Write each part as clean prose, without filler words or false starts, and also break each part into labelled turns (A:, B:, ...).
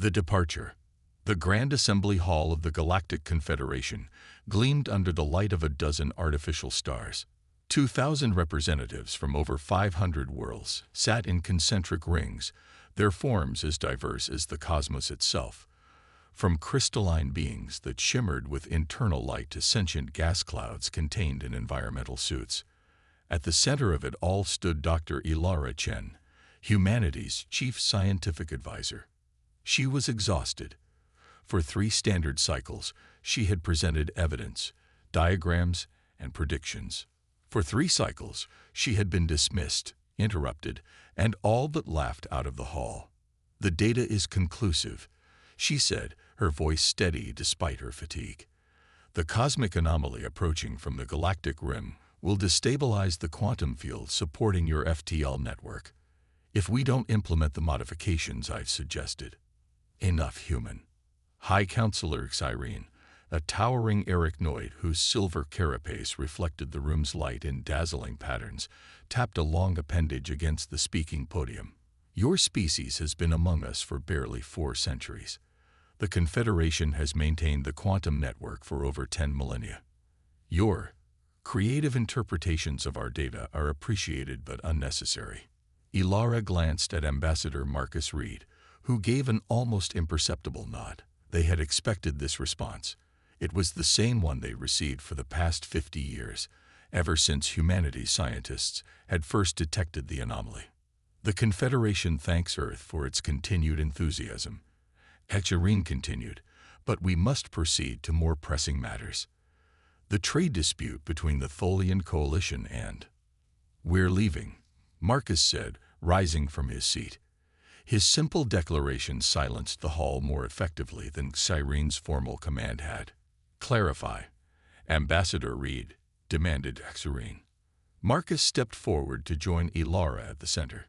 A: The departure. The Grand Assembly Hall of the Galactic Confederation gleamed under the light of a dozen artificial stars. 2,000 representatives from over 500 worlds sat in concentric rings, their forms as diverse as the cosmos itself. From crystalline beings that shimmered with internal light to sentient gas clouds contained in environmental suits. At the center of it all stood Dr. Ilara Chen, humanity's chief scientific advisor. She was exhausted. For 3 standard cycles, she had presented evidence, diagrams, and predictions. For 3 cycles, she had been dismissed, interrupted, and all but laughed out of the hall. The data is conclusive, she said, her voice steady despite her fatigue. The cosmic anomaly approaching from the galactic rim will destabilize the quantum field supporting your FTL network, if we don't implement the modifications I've suggested. Enough, human. High Counselor Cyrene, a towering arachnoid whose silver carapace reflected the room's light in dazzling patterns, tapped a long appendage against the speaking podium. Your species has been among us for barely 4 centuries. The Confederation has maintained the quantum network for over 10 millennia. Your creative interpretations of our data are appreciated but unnecessary. Ilara glanced at Ambassador Marcus Reed, who gave an almost imperceptible nod. They had expected this response. It was the same one they received for the past 50 years, ever since humanities scientists had first detected the anomaly. The Confederation thanks Earth for its continued enthusiasm. Hectorine continued, but we must proceed to more pressing matters. The trade dispute between the Tholian Coalition and... We're leaving, Marcus said, rising from his seat. His simple declaration silenced the hall more effectively than Cyrene's formal command had. Clarify, Ambassador Reed, demanded Hectorine. Marcus stepped forward to join Ilara at the center.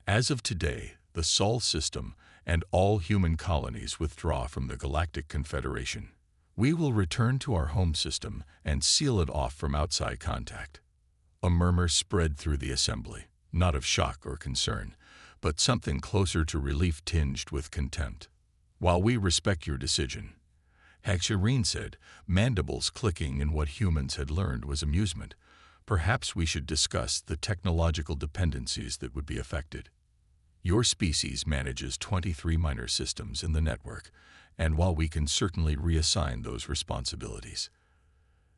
A: As of today, the Sol system and all human colonies withdraw from the Galactic Confederation. We will return to our home system and seal it off from outside contact. A murmur spread through the assembly, not of shock or concern, but something closer to relief tinged with contempt. While we respect your decision, Hectorine said, mandibles clicking in what humans had learned was amusement, perhaps we should discuss the technological dependencies that would be affected. Your species manages 23 minor systems in the network, and while we can certainly reassign those responsibilities,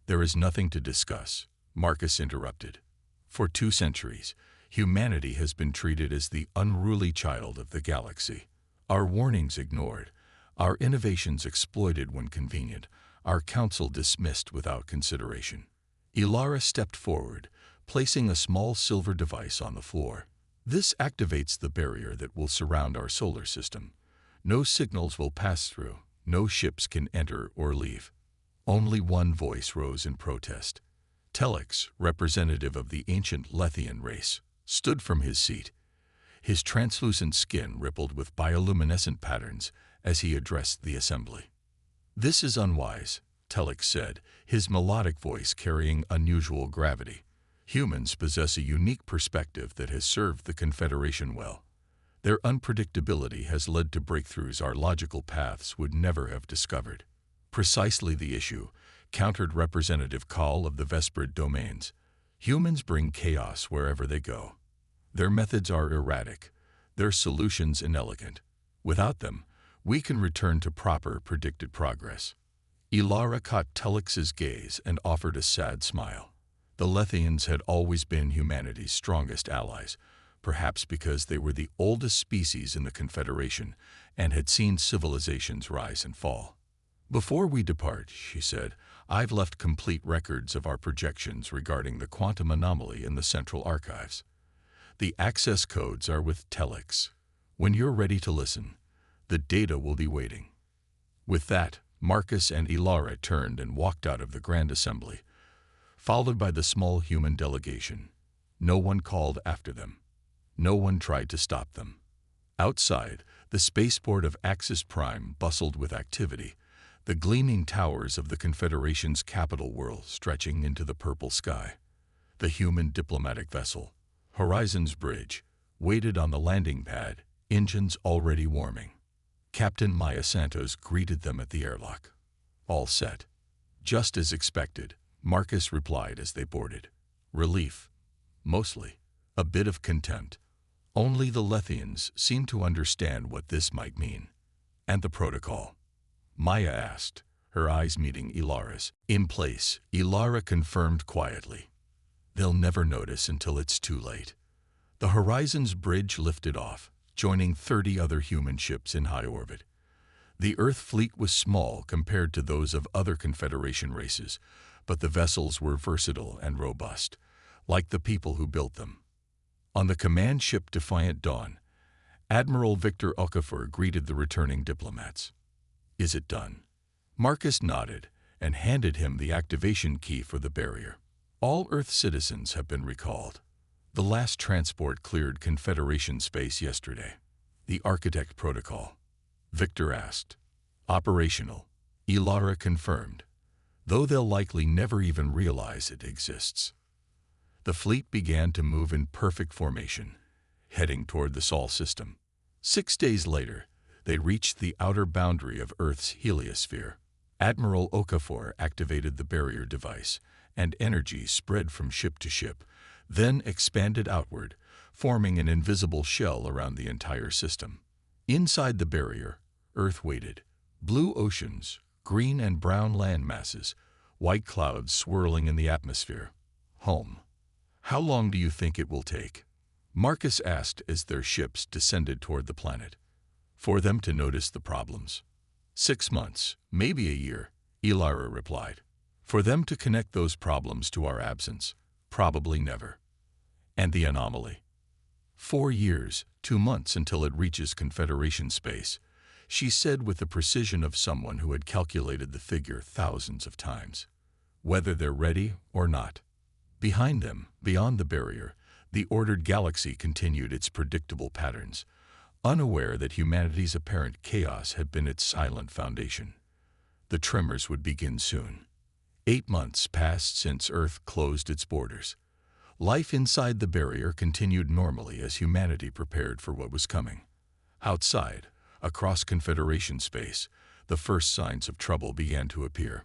A: there is nothing to discuss, Marcus interrupted. For 2 centuries, humanity has been treated as the unruly child of the galaxy. Our warnings ignored, our innovations exploited when convenient, our counsel dismissed without consideration. Ilara stepped forward, placing a small silver device on the floor. This activates the barrier that will surround our solar system. No signals will pass through, no ships can enter or leave. Only one voice rose in protest. Telex, representative of the ancient Lethian race, stood from his seat. His translucent skin rippled with bioluminescent patterns as he addressed the assembly. This is unwise, Telex said, his melodic voice carrying unusual gravity. Humans possess a unique perspective that has served the Confederation well. Their unpredictability has led to breakthroughs our logical paths would never have discovered. Precisely the issue, countered Representative Call of the Vesprid domains. Humans bring chaos wherever they go. Their methods are erratic, their solutions inelegant. Without them, we can return to proper predicted progress. Ilara caught Telex's gaze and offered a sad smile. The Lethians had always been humanity's strongest allies, perhaps because they were the oldest species in the Confederation and had seen civilizations rise and fall. Before we depart, she said, I've left complete records of our projections regarding the quantum anomaly in the central archives. The access codes are with Telex. When you're ready to listen, the data will be waiting. With that, Marcus and Ilara turned and walked out of the Grand Assembly, followed by the small human delegation. No one called after them. No one tried to stop them. Outside, the spaceport of Axis Prime bustled with activity, the gleaming towers of the Confederation's capital world stretching into the purple sky. The human diplomatic vessel, Horizon's Bridge, waited on the landing pad, engines already warming. Captain Maya Santos greeted them at the airlock. All set. Just as expected, Marcus replied as they boarded. Relief. Mostly. A bit of contempt. Only the Lethians seemed to understand what this might mean. And the protocol? Maya asked, her eyes meeting Ilara's. In place, Ilara confirmed quietly. They'll never notice until it's too late. The Horizon's bridge lifted off, joining 30 other human ships in high orbit. The Earth fleet was small compared to those of other Confederation races, but the vessels were versatile and robust, like the people who built them. On the command ship Defiant Dawn, Admiral Victor Okafor greeted the returning diplomats. Is it done? Marcus nodded and handed him the activation key for the barrier. All Earth citizens have been recalled. The last transport cleared Confederation space yesterday. The Architect Protocol. Victor asked. Operational. Ilara confirmed, though they'll likely never even realize it exists. The fleet began to move in perfect formation, heading toward the Sol system. 6 days later, they reached the outer boundary of Earth's heliosphere. Admiral Okafor activated the barrier device, and energy spread from ship to ship, then expanded outward, forming an invisible shell around the entire system. Inside the barrier, Earth waited. Blue oceans, green and brown land masses, white clouds swirling in the atmosphere. Home. How long do you think it will take? Marcus asked as their ships descended toward the planet. For them to notice the problems. 6 months, maybe a year, Ilara replied. For them to connect those problems to our absence, probably never. And the anomaly? 4 years, 2 months until it reaches Confederation space, she said with the precision of someone who had calculated the figure thousands of times. Whether they're ready or not. Behind them, beyond the barrier, the ordered galaxy continued its predictable patterns, unaware that humanity's apparent chaos had been its silent foundation. The tremors would begin soon. 8 months passed since Earth closed its borders. Life inside the barrier continued normally as humanity prepared for what was coming. Outside, across Confederation space, the first signs of trouble began to appear.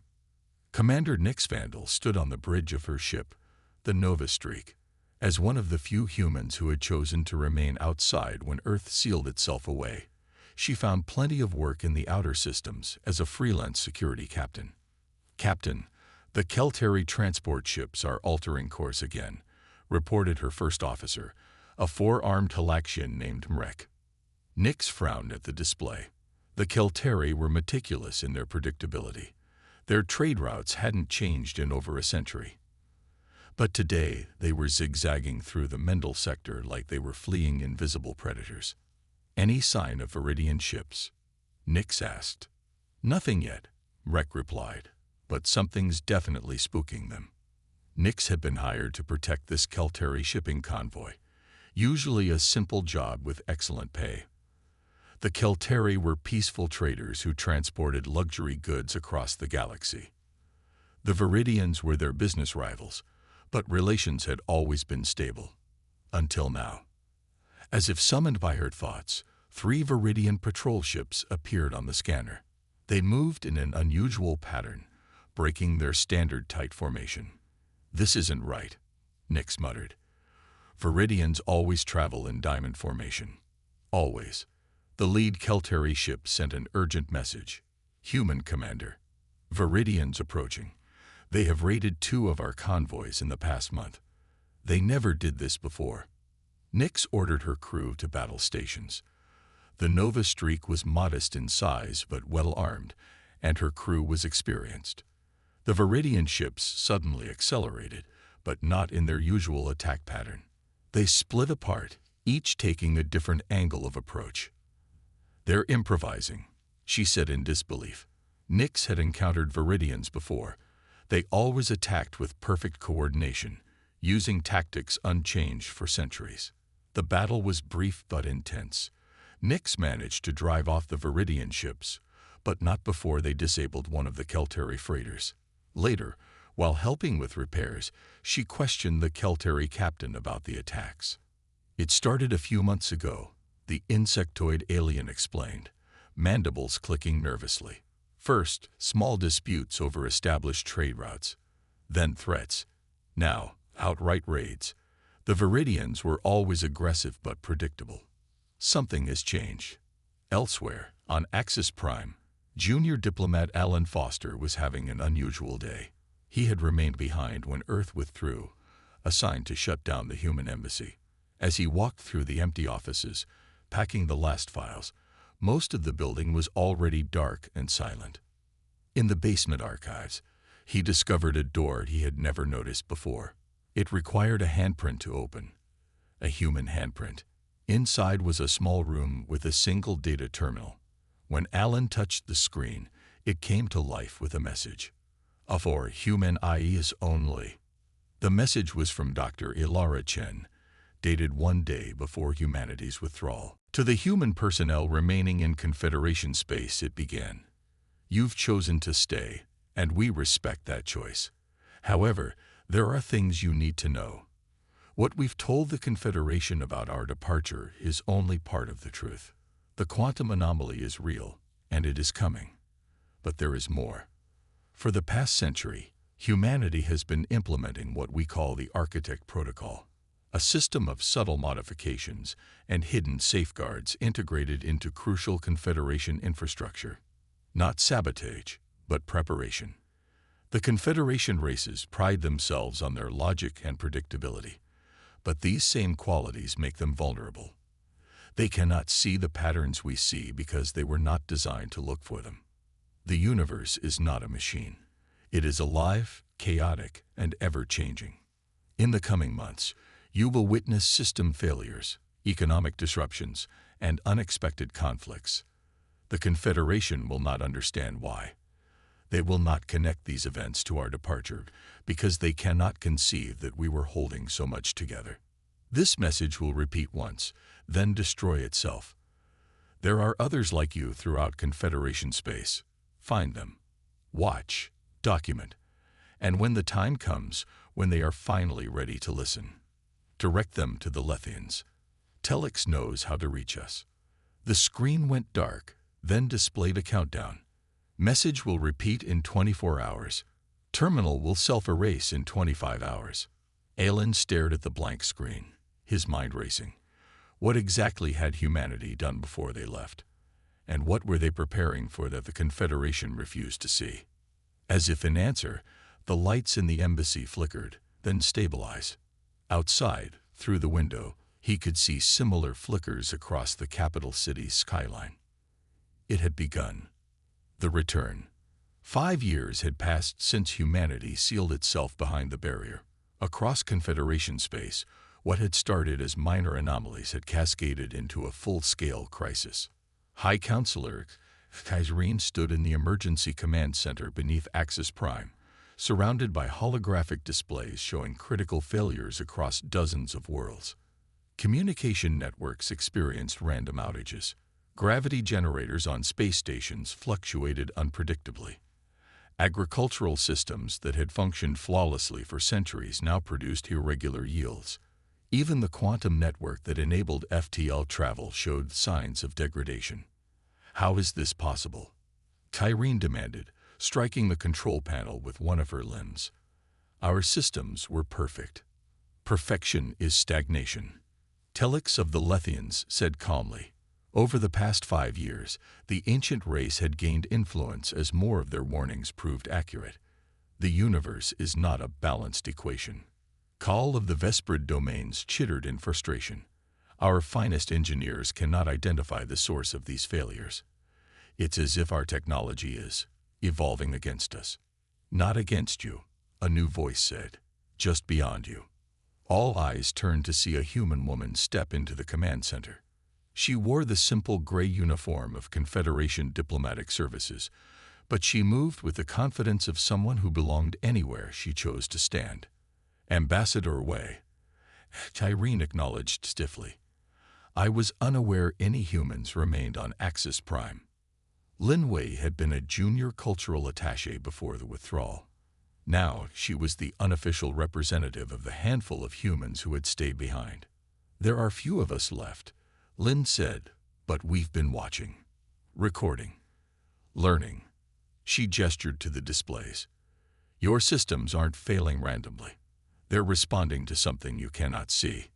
A: Commander Nyx Vandal stood on the bridge of her ship, the Nova Streak, as one of the few humans who had chosen to remain outside when Earth sealed itself away. She found plenty of work in the outer systems as a freelance security captain. Captain, the Kelteri transport ships are altering course again, reported her first officer, a 4-armed Halaxian named Mrek. Nyx frowned at the display. The Kelteri were meticulous in their predictability. Their trade routes hadn't changed in over a century. But today, they were zigzagging through the Mendel sector like they were fleeing invisible predators. Any sign of Viridian ships? Nyx asked. Nothing yet, Mrek replied, but something's definitely spooking them. Nyx had been hired to protect this Kelteri shipping convoy, usually a simple job with excellent pay. The Kelteri were peaceful traders who transported luxury goods across the galaxy. The Viridians were their business rivals, but relations had always been stable. Until now. As if summoned by her thoughts, 3 Viridian patrol ships appeared on the scanner. They moved in an unusual pattern, breaking their standard tight formation. This isn't right, Nyx muttered. Viridians always travel in diamond formation. Always. The lead Kelteri ship sent an urgent message. Human commander. Viridians approaching. They have raided 2 of our convoys in the past month. They never did this before. Nyx ordered her crew to battle stations. The Nova Streak was modest in size but well-armed, and her crew was experienced. The Viridian ships suddenly accelerated, but not in their usual attack pattern. They split apart, each taking a different angle of approach. They're improvising, she said in disbelief. Nyx had encountered Viridians before. They always attacked with perfect coordination, using tactics unchanged for centuries. The battle was brief but intense. Nyx managed to drive off the Viridian ships, but not before they disabled one of the Kelteri freighters. Later, while helping with repairs, she questioned the Kelteri captain about the attacks. It started a few months ago, the insectoid alien explained. mandibles clicking nervously. First, small disputes over established trade routes. Then threats. Now, outright raids. The Viridians were always aggressive but predictable. Something has changed. Elsewhere, on Axis Prime, junior diplomat Alan Foster was having an unusual day. He had remained behind when Earth withdrew, assigned to shut down the human embassy. As he walked through the empty offices, packing the last files, most of the building was already dark and silent. In the basement archives, he discovered a door he had never noticed before. It required a handprint to open. A human handprint. Inside was a small room with a single data terminal. When Alan touched the screen, it came to life with a message. For human eyes only. The message was from Dr. Ilara Chen, dated 1 day before humanity's withdrawal. To the human personnel remaining in Confederation space, it began. You've chosen to stay, and we respect that choice. However, there are things you need to know. What we've told the Confederation about our departure is only part of the truth. The quantum anomaly is real, and it is coming. But there is more. For the past century, humanity has been implementing what we call the Architect Protocol, a system of subtle modifications and hidden safeguards integrated into crucial Confederation infrastructure. Not sabotage, but preparation. The Confederation races pride themselves on their logic and predictability, but these same qualities make them vulnerable. They cannot see the patterns we see because they were not designed to look for them. The universe is not a machine. It is alive, chaotic, and ever-changing. In the coming months, you will witness system failures, economic disruptions, and unexpected conflicts. The Confederation will not understand why. They will not connect these events to our departure because they cannot conceive that we were holding so much together. This message will repeat once, then destroy itself. There are others like you throughout Confederation space. Find them. Watch. Document. And when the time comes, when they are finally ready to listen, direct them to the Lethians. Telex knows how to reach us. The screen went dark, then displayed a countdown. Message will repeat in 24 hours. Terminal will self-erase in 25 hours. Alan stared at the blank screen, his mind racing. What exactly had humanity done before they left? And what were they preparing for that the Confederation refused to see? As if in answer, the lights in the embassy flickered, then stabilized. Outside, through the window, he could see similar flickers across the capital city's skyline. It had begun. The return. 5 years had passed since humanity sealed itself behind the barrier. Across Confederation space, what had started as minor anomalies had cascaded into a full-scale crisis. High Counselor Kyrene stood in the Emergency Command Center beneath Axis Prime, surrounded by holographic displays showing critical failures across dozens of worlds. Communication networks experienced random outages. Gravity generators on space stations fluctuated unpredictably. Agricultural systems that had functioned flawlessly for centuries now produced irregular yields. Even the quantum network that enabled FTL travel showed signs of degradation. How is this possible? Kyrene demanded, striking the control panel with one of her limbs. Our systems were perfect. Perfection is stagnation. Telex of the Lethians said calmly. Over the past 5 years, the ancient race had gained influence as more of their warnings proved accurate. The universe is not a balanced equation. Call of the Vesprid domains chittered in frustration. Our finest engineers cannot identify the source of these failures. It's as if our technology is evolving against us. Not against you, a new voice said. Just beyond you. All eyes turned to see a human woman step into the command center. She wore the simple gray uniform of Confederation Diplomatic Services, but she moved with the confidence of someone who belonged anywhere she chose to stand. Ambassador Wei, Kyrene acknowledged stiffly. I was unaware any humans remained on Axis Prime. Lin Wei had been a junior cultural attaché before the withdrawal. Now she was the unofficial representative of the handful of humans who had stayed behind. There are few of us left, Lin said, but we've been watching. Recording. Learning. She gestured to the displays. Your systems aren't failing randomly. They're responding to something you cannot see.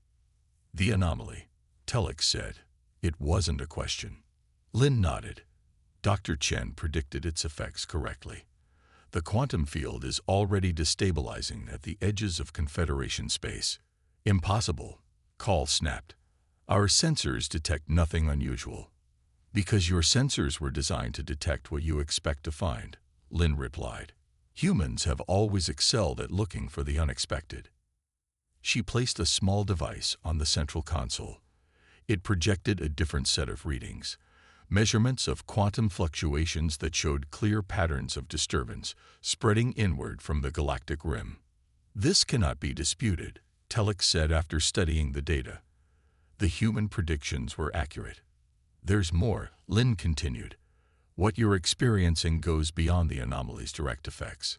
A: The anomaly, Telek said. It wasn't a question. Lin nodded. Dr. Chen predicted its effects correctly. The quantum field is already destabilizing at the edges of Confederation space. Impossible, Call snapped. Our sensors detect nothing unusual. Because your sensors were designed to detect what you expect to find, Lin replied. Humans have always excelled at looking for the unexpected. She placed a small device on the central console. It projected a different set of readings, measurements of quantum fluctuations that showed clear patterns of disturbance spreading inward from the galactic rim. This cannot be disputed, Telek said after studying the data. The human predictions were accurate. There's more, Lin continued. What you're experiencing goes beyond the anomaly's direct effects.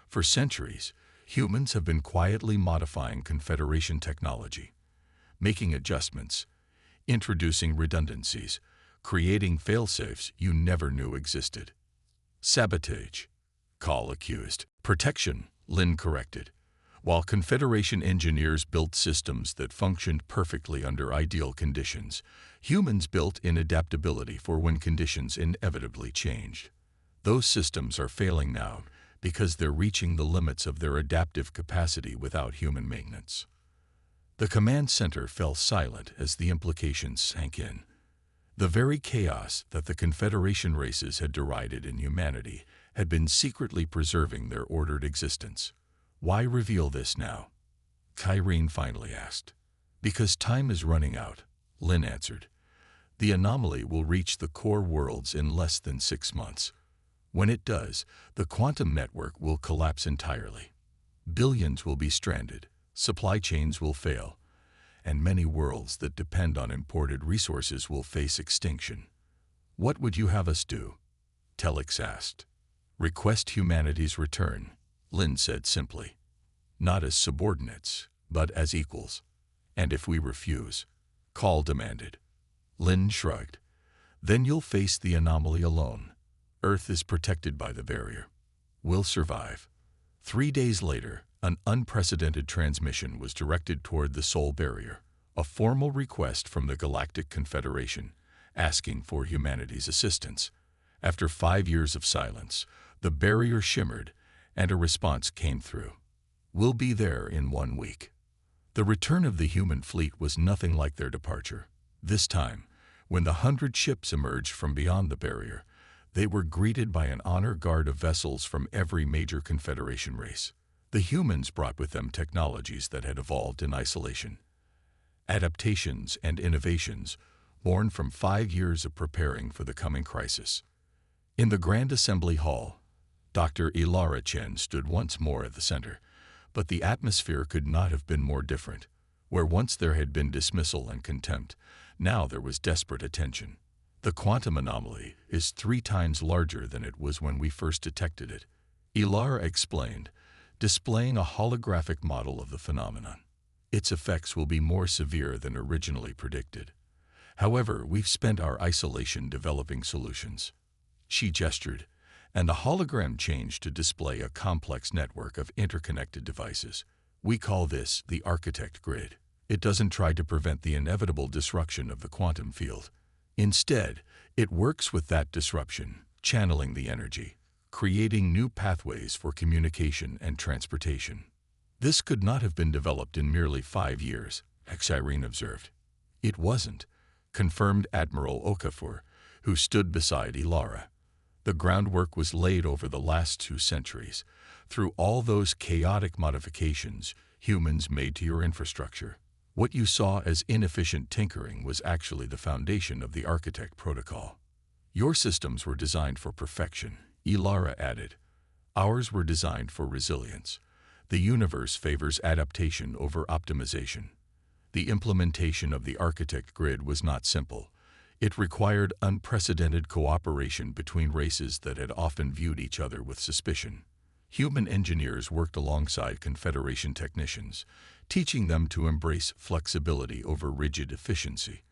A: For centuries, humans have been quietly modifying Confederation technology, making adjustments, introducing redundancies, creating failsafes you never knew existed. Sabotage, Call accused. Protection, Lin corrected. While Confederation engineers built systems that functioned perfectly under ideal conditions, humans built in adaptability for when conditions inevitably changed. Those systems are failing now because they're reaching the limits of their adaptive capacity without human maintenance. The command center fell silent as the implications sank in. The very chaos that the Confederation races had derided in humanity had been secretly preserving their ordered existence. Why reveal this now? Kyrene finally asked. Because time is running out, Lin answered. The anomaly will reach the core worlds in less than 6 months. When it does, the quantum network will collapse entirely. Billions will be stranded, supply chains will fail, and many worlds that depend on imported resources will face extinction. What would you have us do? Telek asked. Request humanity's return, Lin said simply. Not as subordinates, but as equals. And if we refuse, Call demanded. Lin shrugged. Then you'll face the anomaly alone. Earth is protected by the barrier. We'll survive. 3 days later, an unprecedented transmission was directed toward the Soul Barrier, a formal request from the Galactic Confederation, asking for humanity's assistance. After 5 years of silence, the barrier shimmered, and a response came through. We'll be there in 1 week. The return of the human fleet was nothing like their departure. This time, when the 100 ships emerged from beyond the barrier, they were greeted by an honor guard of vessels from every major Confederation race. The humans brought with them technologies that had evolved in isolation. Adaptations and innovations born from 5 years of preparing for the coming crisis. In the Grand Assembly Hall, Dr. Ilara Chen stood once more at the center, but the atmosphere could not have been more different. Where once there had been dismissal and contempt, now there was desperate attention. The quantum anomaly is 3 times larger than it was when we first detected it, Ilara explained, displaying a holographic model of the phenomenon. Its effects will be more severe than originally predicted. However, we've spent our isolation developing solutions. She gestured, and the hologram changed to display a complex network of interconnected devices. We call this the architect grid. It doesn't try to prevent the inevitable disruption of the quantum field. Instead, it works with that disruption, channeling the energy, creating new pathways for communication and transportation. This could not have been developed in merely 5 years, Kyrene observed. It wasn't, confirmed Admiral Okafor, who stood beside Ilara. The groundwork was laid over the last 2 centuries, through all those chaotic modifications humans made to your infrastructure. What you saw as inefficient tinkering was actually the foundation of the architect protocol. Your systems were designed for perfection, Ilara added. Ours were designed for resilience. The universe favors adaptation over optimization. The implementation of the architect grid was not simple. It required unprecedented cooperation between races that had often viewed each other with suspicion. Human engineers worked alongside Confederation technicians, teaching them to embrace flexibility over rigid efficiency.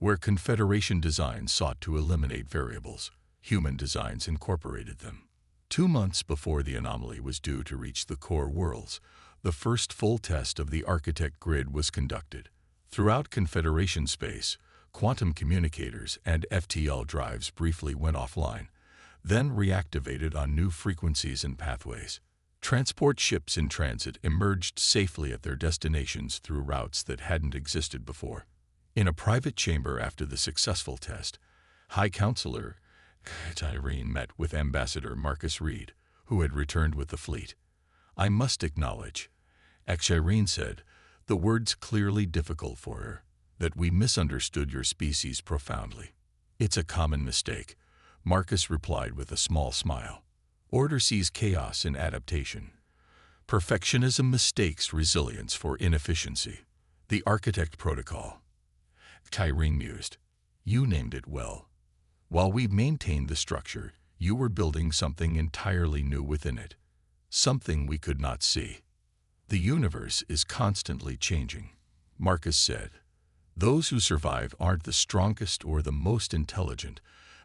A: Where Confederation designs sought to eliminate variables, human designs incorporated them. 2 months before the anomaly was due to reach the core worlds, the first full test of the Architect grid was conducted. Throughout Confederation space, quantum communicators and FTL drives briefly went offline, then reactivated on new frequencies and pathways. Transport ships in transit emerged safely at their destinations through routes that hadn't existed before. In a private chamber after the successful test, High Counselor Irene met with Ambassador Marcus Reed, who had returned with the fleet. "I must acknowledge," Irene said, the words clearly difficult for her, "that we misunderstood your species profoundly." "It's a common mistake," Marcus replied with a small smile. "Order sees chaos in adaptation. Perfectionism mistakes resilience for inefficiency. The Architect Protocol." Irene mused. "You named it well. While we maintained the structure, you were building something entirely new within it. Something we could not see." "The universe is constantly changing," Marcus said. "Those who survive aren't the strongest or the most intelligent,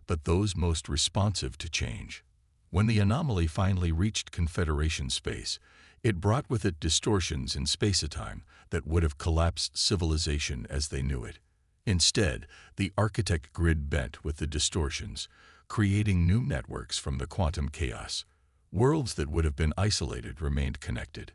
A: but those most responsive to change." When the anomaly finally reached Confederation space, it brought with it distortions in space-time that would have collapsed civilization as they knew it. Instead, the Architect grid bent with the distortions, creating new networks from the quantum chaos. Worlds that would have been isolated remained connected.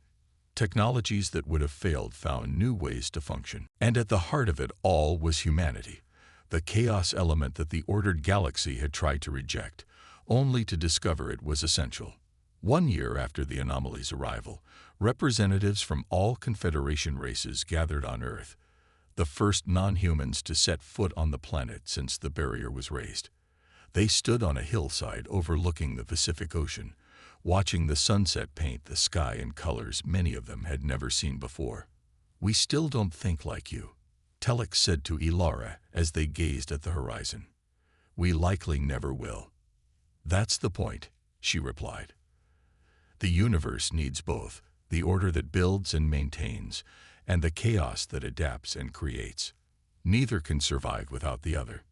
A: Technologies that would have failed found new ways to function. And at the heart of it all was humanity, the chaos element that the ordered galaxy had tried to reject, only to discover it was essential. 1 year after the anomaly's arrival, representatives from all Confederation races gathered on Earth, the first non-humans to set foot on the planet since the barrier was raised. They stood on a hillside overlooking the Pacific Ocean, watching the sunset paint the sky in colors many of them had never seen before. "We still don't think like you," Telek said to Ilara as they gazed at the horizon. "We likely never will." "That's the point," she replied. "The universe needs both, the order that builds and maintains, and the chaos that adapts and creates. Neither can survive without the other."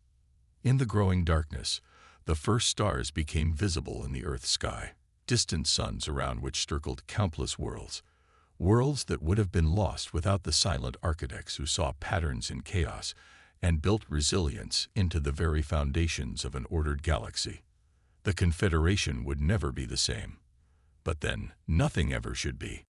A: In the growing darkness, the first stars became visible in the Earth's sky, distant suns around which circled countless worlds, worlds that would have been lost without the silent architects who saw patterns in chaos and built resilience into the very foundations of an ordered galaxy. The Confederation would never be the same. But then, nothing ever should be.